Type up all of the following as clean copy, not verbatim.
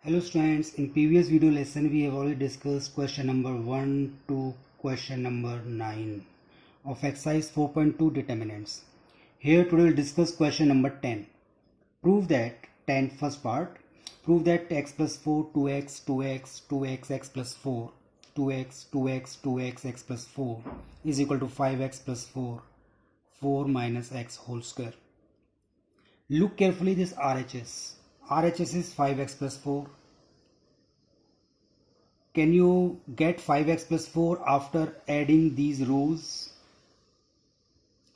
Hello students, in previous video lesson we have already discussed question number 1 to question number 9 of exercise 4.2 determinants. Here today we'll discuss question number 10. Prove that 10 first part. Prove that x plus 4, 2x, 2x, 2x, x plus 4, 2x, 2x, 2x, x plus 4 is equal to 5x plus 4, 4 minus x whole square. Look carefully this RHS. RHS is 5x plus 4. Can you get 5x plus 4 after adding these rows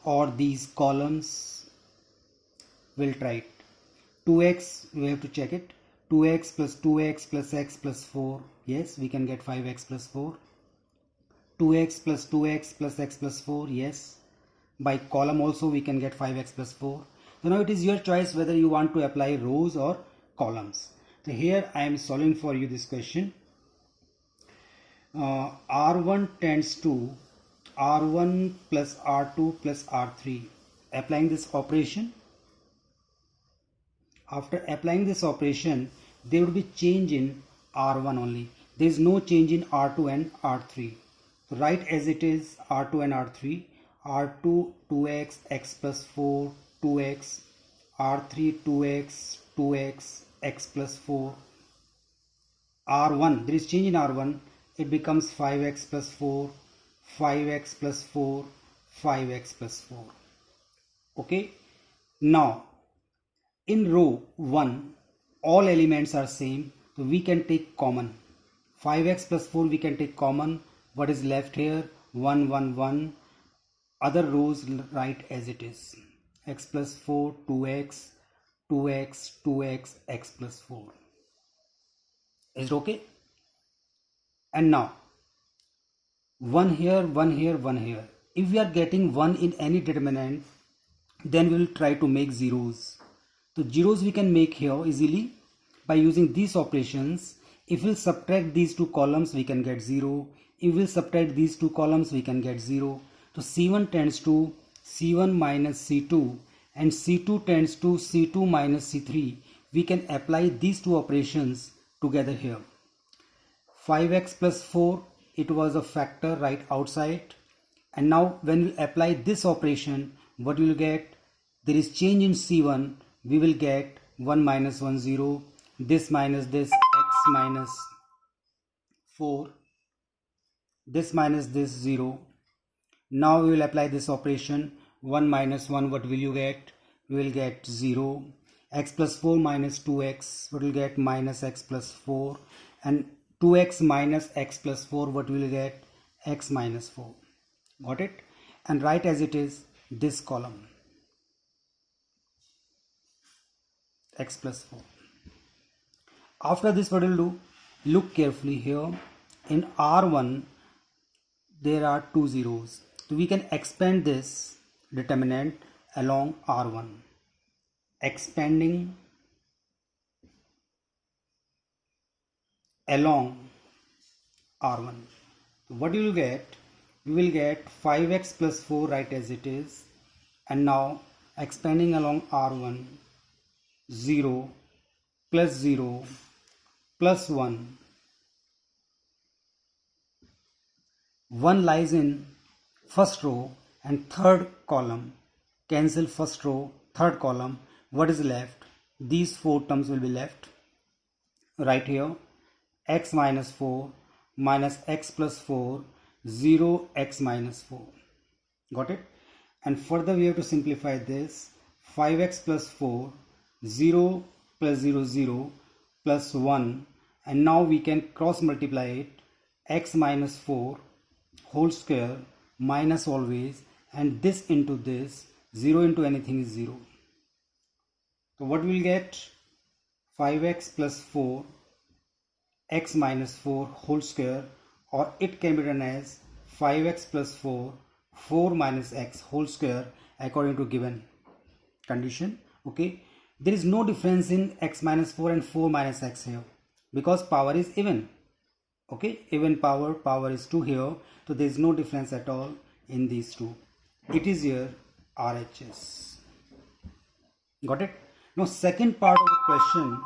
or these columns? We'll try it. 2x, we have to check it. 2x plus 2x plus x plus 4. Yes, we can get 5x plus 4. 2x plus 2x plus x plus 4. Yes. By column also we can get 5x plus 4. So now it is your choice whether you want to apply rows or columns. So here I am solving for you this question. R1 tends to R1 plus R2 plus R3. Applying this operation. After applying this operation, there would be change in R1 only. There is no change in R2 and R3. So write as it is R2 and R3. R2 2x x plus 4 2x. R3 2x 2x x plus 4. R1, there is change in R1. It becomes 5x plus 4, 5x plus 4, 5x plus 4. Okay. Now, in row 1, all elements are same. So we can take common. 5x plus 4 we can take common. What is left here? 1, 1, 1. Other rows write as it is. X plus 4, 2x, 2x, 2x, x plus 4. Is it okay? And now 1 here, 1 here, 1 here. If we are getting 1 in any determinant, then we will try to make zeros. So zeros we can make here easily by using these operations. If we subtract these two columns, we can get 0. If we subtract these two columns, we can get 0. So C1 tends to C1 minus C2 and C2 tends to C2 minus C3. We can apply these two operations together here. 5x plus 4, it was a factor right outside, and now when we apply this operation, what we will get? There is change in C1. We will get 1 minus 1 0, this minus this, x minus 4, this minus this 0. Now we will apply this operation. 1 minus 1, what will you get? We will get 0. X plus 4 minus 2x, what will get? Minus x plus 4. And 2x minus x plus 4, what will you get? X minus 4. Got it? And write as it is this column. X plus 4. After this, what we'll do? Look carefully here. In R1, there are two zeros. So we can expand this determinant along R1. Expanding along R1. So what you will get? We will get 5x plus 4 right as it is. And now expanding along R1, 0 plus 0 plus 1. 1 lies in first row and third column. Cancel first row, third column. What is left? These four terms will be left. Right here, x minus 4 minus x plus 4, 0 x minus 4. Got it? And further we have to simplify this. 5x plus 4, 0 plus 0, 0 plus 1. And now we can cross multiply it. X minus 4 whole square minus always, and this into this, 0 into anything is 0. So what we will get? 5x plus 4 x minus 4 whole square, or it can be written as 5x plus 4 4 minus x whole square according to given condition. Okay, there is no difference in x minus 4 and 4 minus x here because power is even. Okay, even power is 2 here, so there is no difference at all in these two. It is here RHS. Got it? Now second part of the question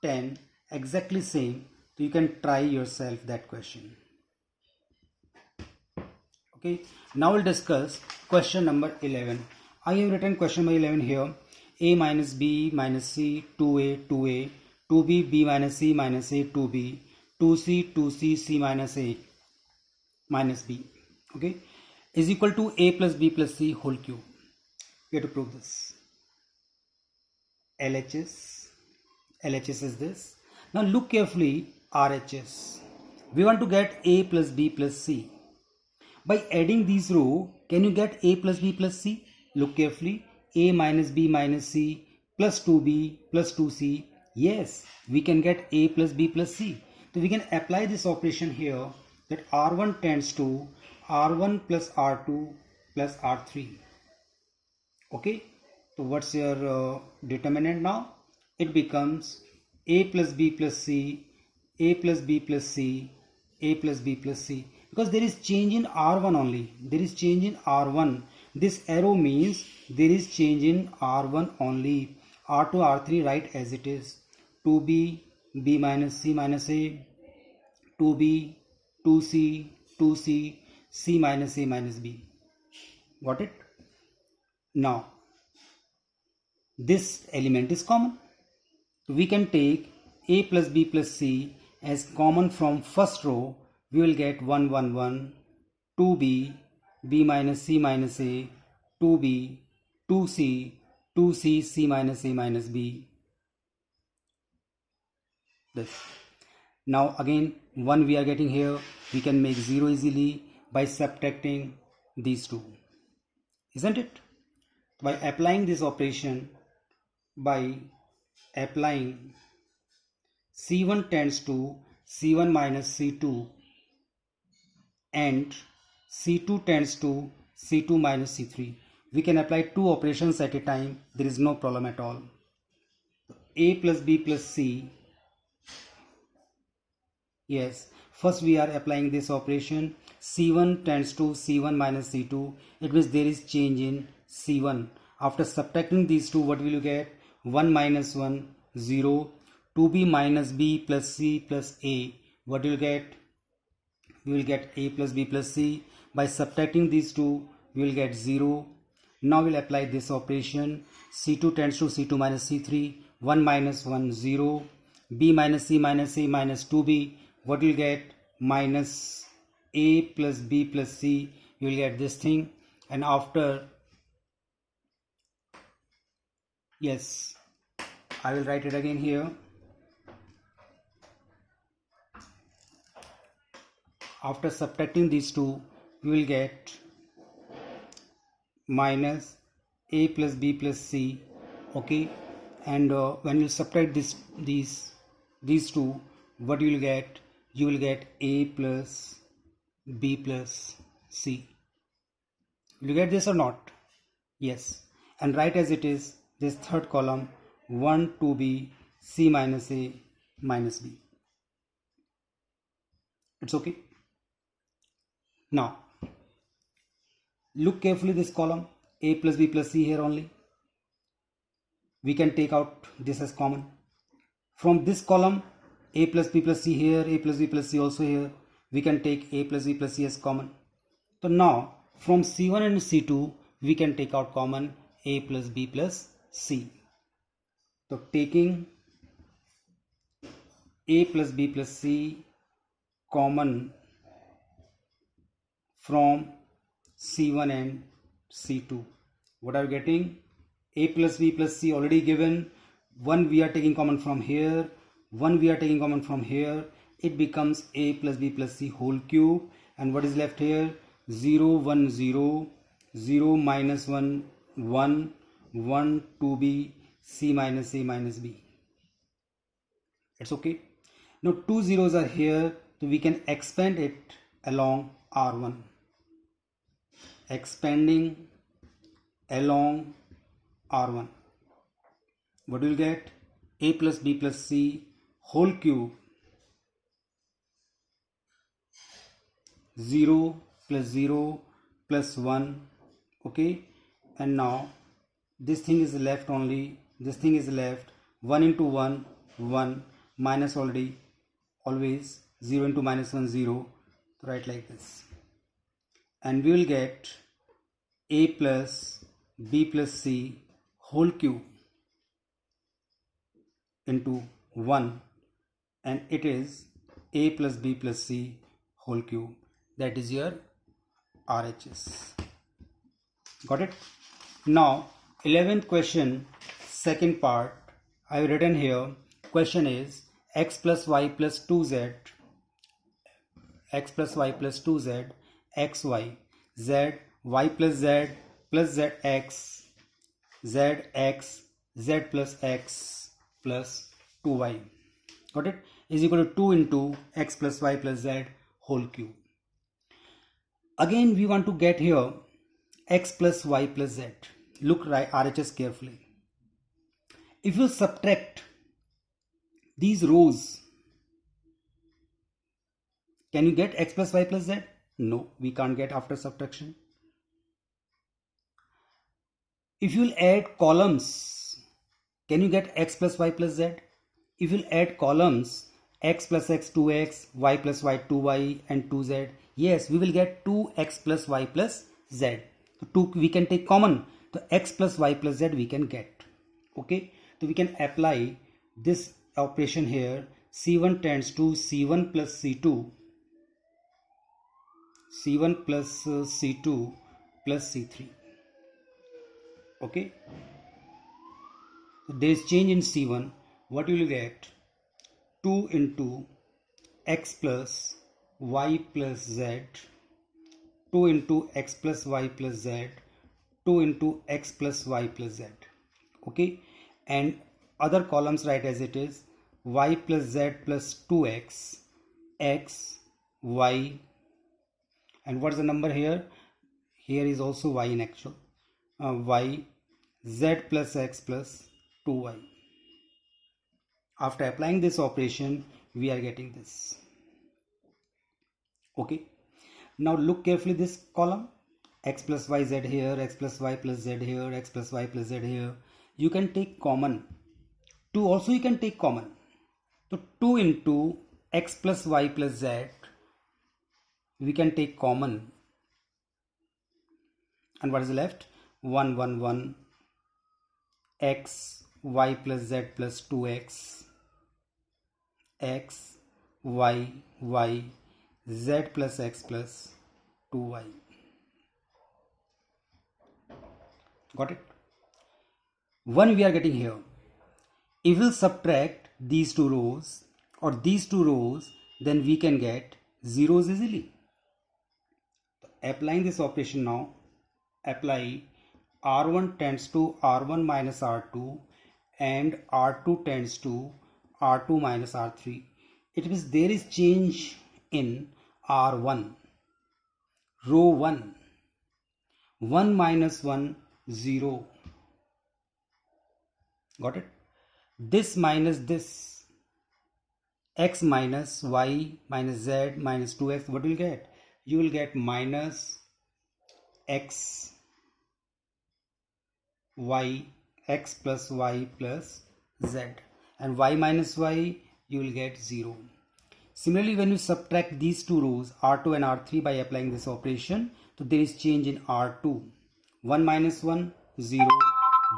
10, exactly same. So you can try yourself that question. Okay, now we'll discuss question number 11. I have written question number 11 here. A minus B minus C, 2A, 2A, 2B, B minus C minus A, 2B, 2C, 2C, C minus A minus B, okay, is equal to A plus B plus C whole cube. We have to prove this. LHS is this. Now look carefully, RHS. We want to get A plus B plus C. By adding these rows, can you get A plus B plus C? Look carefully. A minus B minus C plus 2B plus 2C. Yes, we can get A plus B plus C. So we can apply this operation here, that R1 tends to R1 plus R2 plus R3. Okay, so what's your determinant now? It becomes A plus B plus C, A plus B plus C, A plus B plus C. Because there is change in R1 only. There is change in R1. This arrow means there is change in R1 only. R2, R3 write as it is. 2B, B minus C minus A, 2B, 2C, 2C, C minus A minus B. Got it? Now, this element is common. We can take A plus B plus C as common from first row. We will get 1, 1, 1, 2B, B minus C minus A, 2B, 2C, 2C, C minus A minus B. This. Now again 1 we are getting here. We can make 0 easily by subtracting these two. Isn't it? By applying this operation, by applying C1 tends to C1 minus C2 and C2 tends to C2 minus C3. We can apply two operations at a time. There is no problem at all. A plus B plus C. Yes, first we are applying this operation. C1 tends to C1 minus C2. It means there is change in C1. After subtracting these two, what will you get? 1 minus 1, 0. 2B minus B plus C plus A. What will you get? We will get A plus B plus C. By subtracting these two, we will get 0. Now we'll apply this operation. C2 tends to C2 minus C3. 1 minus 1, 0. B minus C minus A minus 2B. What will you get? Minus A plus B plus C. You will get this thing. And after, yes, I will write it again here. After subtracting these two, we will get minus A plus B plus C. Okay, and when you subtract these two, what you will get? You will get A plus B plus C. Will you get this or not? Yes. And write as it is, this third column, 1, 2B, C minus A minus B. It's okay. Now, look carefully this column, A plus B plus C here only. We can take out this as common. From this column, A plus B plus C here, A plus B plus C also here. We can take A plus B plus C as common. So now, from C1 and C2, we can take out common A plus B plus C. So taking A plus B plus C common from C1 and C2. What are we getting? A plus B plus C already given. 1 we are taking common from here. 1 we are taking common from here. It becomes A plus B plus C whole cube. And what is left here? 0, 1, 0, 0 minus 1, 1, 1, 2B, C minus A minus B. It's okay. Now two zeros are here, so we can expand it along R1. Expanding along R1. What do you get? A plus B plus C whole cube, 0 plus 0 plus 1. Okay, and now this thing is left only. This thing is left. 1 into 1, 1. minus already, always 0 into minus 1 0, write like this, and we will get a plus b plus c whole cube into 1, and it is a plus b plus c whole cube. That is your RHS. Got it? Now 11th question, second part, I have written here. Question is x plus y plus 2z, x plus y plus 2z, xy, z, y plus z zx, zx, z plus x plus 2y. Got it? Is equal to 2 into x plus y plus z whole cube. Again we want to get here x plus y plus z. Look right RHS carefully. If you subtract these rows, can you get x plus y plus z? No, we can't get after subtraction. If you will add columns, can you get x plus y plus z? If you will add columns, x plus x 2x, y plus y 2y and 2z, yes, we will get 2x plus y plus z. So 2 we can take common, so x plus y plus z we can get. Okay, so we can apply this operation here. C1 tends to C1 plus C2, C1 plus C2 plus C3. Okay, so there is change in C1. What you will get? 2 into x plus y plus z, 2 into x plus y plus z, 2 into x plus y plus z. Okay, and other columns write as it is, y plus z plus 2x, x, y, and what is the number here? Here is also y in actual, y, z plus x plus 2y. After applying this operation, we are getting this. Okay, now look carefully this column, x plus y z here, x plus y plus z here, x plus y plus z here. You can take common. 2 also you can take common. So 2 into x plus y plus z, we can take common. And what is left? 1 1 1, x, y plus z plus 2x, x, y, y, z plus x plus 2y. Got it? 1 we are getting here. If we subtract these two rows or these two rows, then we can get zeros easily. Applying this operation now, apply R1 tends to R1 minus R2 and R2 tends to R2 minus R3. It means there is change in R1. Row 1. 1 minus 1, 0. Got it? This minus this. X minus y minus z minus 2x. What will you get? You will get minus x y, x plus y plus z, and y minus y you will get 0. Similarly, when you subtract these two rows R2 and R3 by applying this operation, so there is change in R2. 1 minus 1, 0.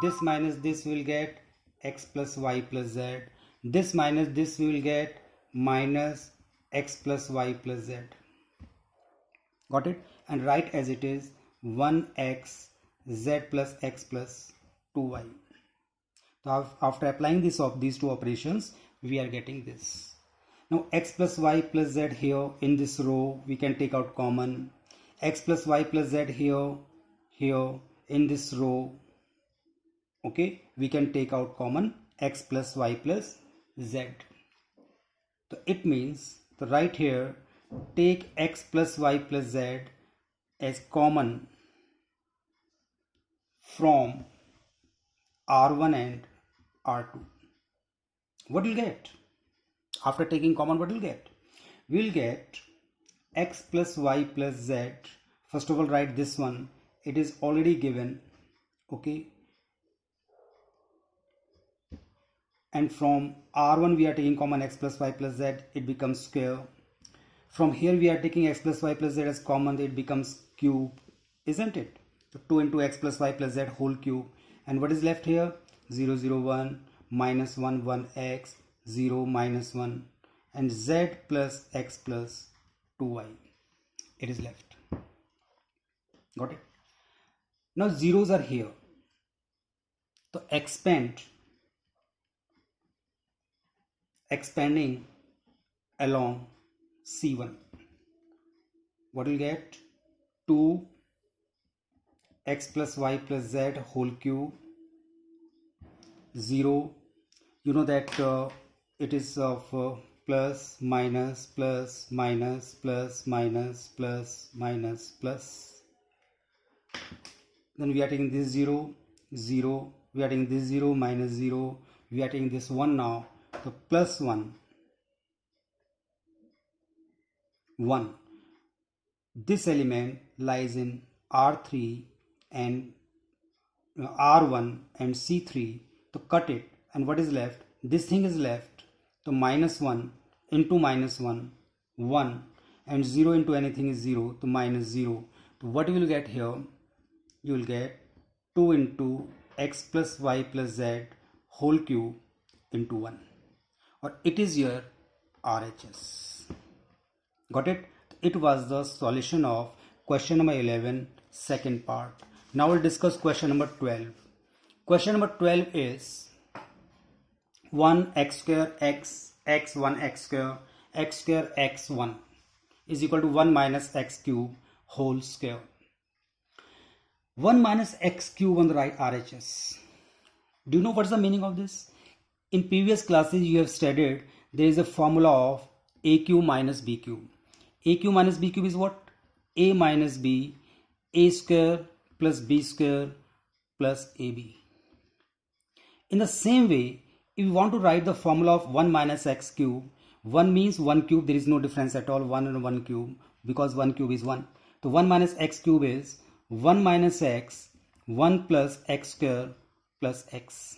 This minus this will get x plus y plus z. This minus this we will get minus x plus y plus z. Got it? And write as it is 1x z plus x plus 2y. So after applying these two operations, we are getting this. Now x plus y plus z here in this row we can take out common. X plus y plus z here in this row, okay, we can take out common x plus y plus z. So it means to write here, take x plus y plus z as common from R1 and R2. What will you get? After taking common, what will you get? We will get x plus y plus z. First of all, write this one. It is already given. Okay. and from R1 we are taking common x plus y plus z, it becomes square. From here we are taking x plus y plus z as common, it becomes cube, isn't it? So 2 into x plus y plus z whole cube. And what is left here? 0, 0, 1, minus 1, 1 x, 0, minus 1, and z plus x plus 2y. It is left. Got it? Now zeros are here. So expanding along C1. What will get? 2 x plus y plus z whole cube, 0. You know that it is of plus minus plus minus plus minus plus minus plus. Then we are taking this 0, 0. We are taking this 0, minus 0. We are taking this 1 now. So plus 1, 1. This element lies in R3 and R1 and C3. To cut it, and what is left? This thing is left. So minus 1 into minus 1, 1, and 0 into anything is 0. So minus 0. So what you will get here? You will get 2 into x plus y plus z whole cube into 1. Or it is your RHS. Got it? It was the solution of question number 11, second part. Now we'll discuss question number 12. Question number 12 is 1 x square x 1 x square x1 is equal to 1 minus x cube whole square. 1 minus x cube on the right RHS. Do you know what's the meaning of this? In previous classes you have studied there is a formula of a cube minus b cube. A cube minus b cube is what? A minus b, a square plus b square plus ab. In the same way, if you want to write the formula of 1 minus x cube, 1 means 1 cube, there is no difference at all, 1 and 1 cube, because 1 cube is 1. So 1 minus x cube is 1 minus x, 1 plus x square plus x.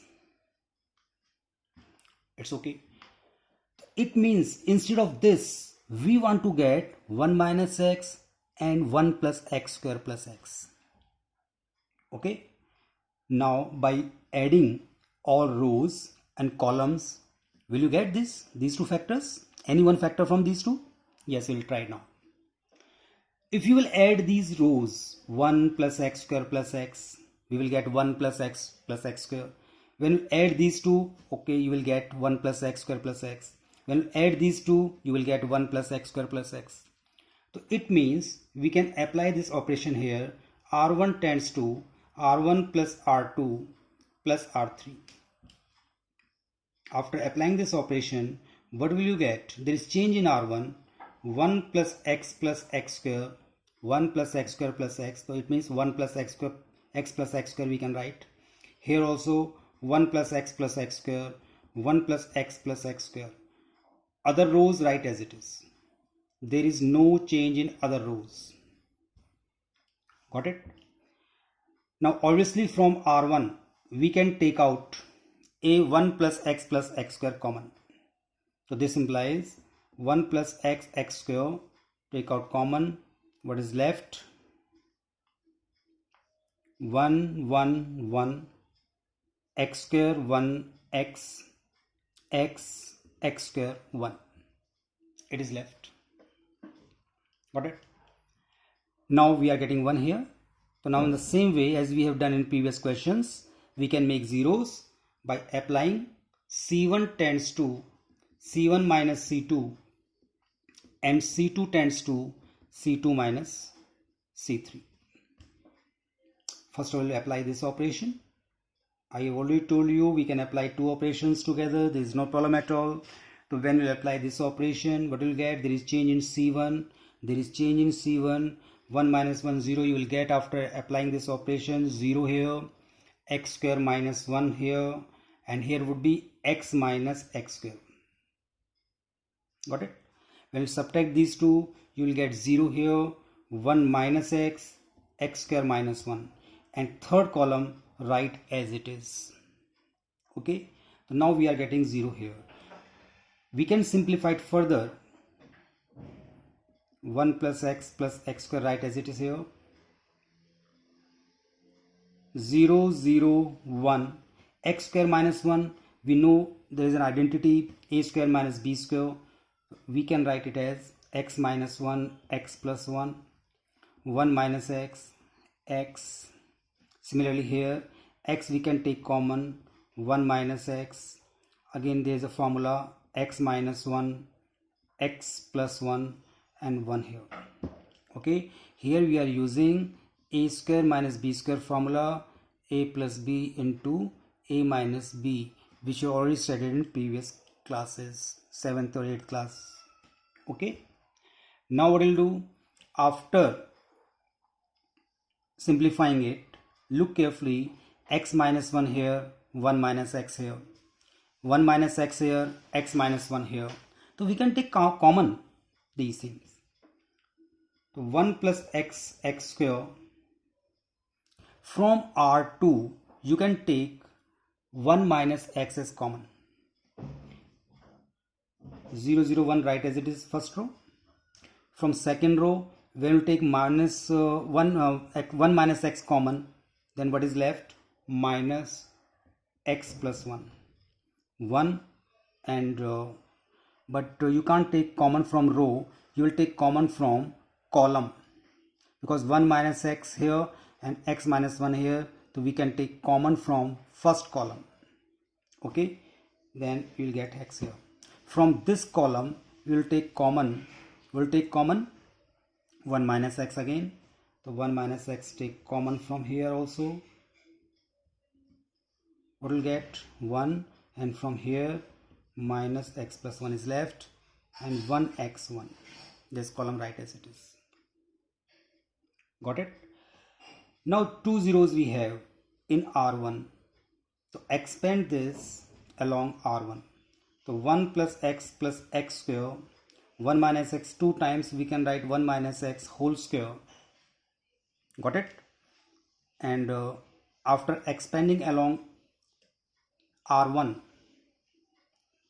It's okay. It means instead of this, we want to get 1 minus x and 1 plus x square plus x. Okay. Now by adding all rows and columns, will you get these two factors? Any one factor from these two? Yes, we'll try now. If you will add these rows, 1 plus x square plus x, we will get 1 plus x square. When you add these two, okay, you will get 1 plus x square plus x. When you add these two, you will get 1 plus x square plus x. So it means we can apply this operation here. R1 tends to R1 plus R2 plus R3. After applying this operation, what will you get? There is change in R1. 1 plus x square, 1 plus x square plus x. So it means 1 plus x plus x square we can write. Here also 1 plus x square, 1 plus x square. Other rows write as it is. There is no change in other rows. Got it? Now obviously from R1 we can take out a 1 plus x square common. So this implies 1 plus x square, take out common. What is left? 1 1 1 x square 1 x square 1. It is left. Got it? Now we are getting 1 here. So now in the same way as we have done in previous questions, we can make zeros by applying C1 tends to C1 minus C2 and C2 tends to C2 minus C3. First of all, apply this operation. I have already told you we can apply two operations together. There is no problem at all. So when you apply this operation, what you will get? There is change in C1. There is change in C1. 1 minus 1, 0 you will get after applying this operation. 0 here. X square minus 1 here. And here would be x minus x square. Got it? When you subtract these two, you will get 0 here. 1 minus x square minus 1. And third column write as it is. Okay. So now we are getting 0 here. We can simplify it further. 1 plus x square, right as it is here. 0, 0, 1. X square minus 1. We know there is an identity a square minus b square. We can write it as x minus 1, x plus 1. 1 minus x, x. Similarly here, x we can take common, 1 minus x. Again there is a formula, x minus 1, x plus 1 and 1 here. Okay, here we are using a square minus b square formula, a plus b into a minus b, which you already studied in previous classes, 7th or 8th class. Okay, now what we'll do, after simplifying it, look carefully, x minus 1 here, 1 minus x here, 1 minus x here, x minus 1 here. So we can take common these things. So 1 plus x, x square. From R2, you can take 1 minus x as common. 0, 0, 1, right as it is first row. From second row, when you take minus 1 minus x common, then what is left? Minus x plus 1. 1 and but you can't take common from row, you will take common from column, because 1 minus x here and x minus 1 here, so we can take common from first column. Okay, then you will get x here. From this column we will take common, 1 minus x again. So 1 minus x take common from here also. What will get? 1, and from here minus x plus 1 is left, and 1x1. This column right as it is. Got it? Now 2 zeros we have in R1. So expand this along R1. So 1 plus x square, 1 minus x 2 times, we can write 1 minus x whole square. Got it? And after expanding along R1,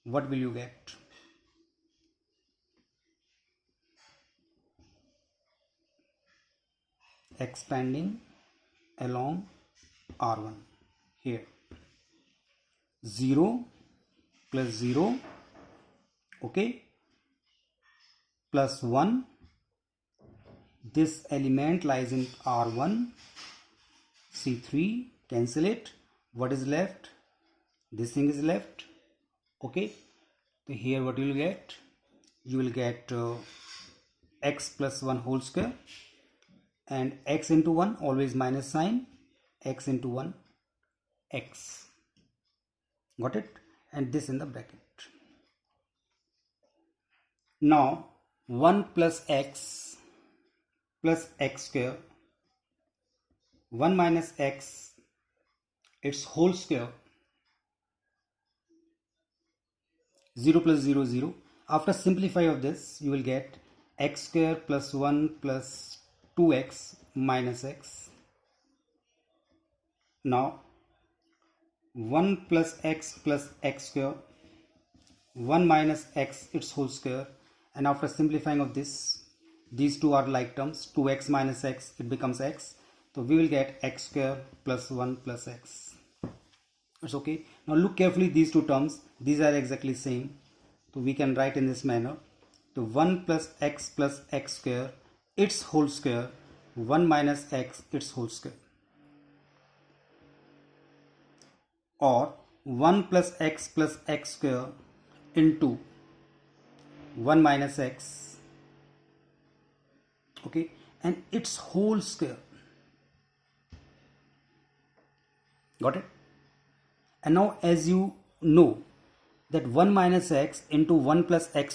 what will you get? Expanding along R1 here, 0 plus 0, okay, plus 1. This element lies in R1, C3, cancel it. What is left? This thing is left. Okay, so here what you will get? You will get x plus 1 whole square, and x into 1, always minus sign, x into 1, x. Got it? And this in the bracket. Now 1 plus x square, 1 minus x, its whole square, 0 plus 0, 0. After simplify of this, you will get x square plus 1 plus 2x minus x. Now 1 plus x square, 1 minus x its whole square, and after simplifying of this, these two are like terms, 2x minus x, it becomes x. So we will get x square plus 1 plus x. It's okay. Now look carefully, these two terms, these are exactly same. So we can write in this manner. So 1 plus x square, its whole square, 1 minus x its whole square. Or 1 plus x square into 1 minus x, okay, and its whole square. Got it? And now as you know that 1 minus x into 1 plus x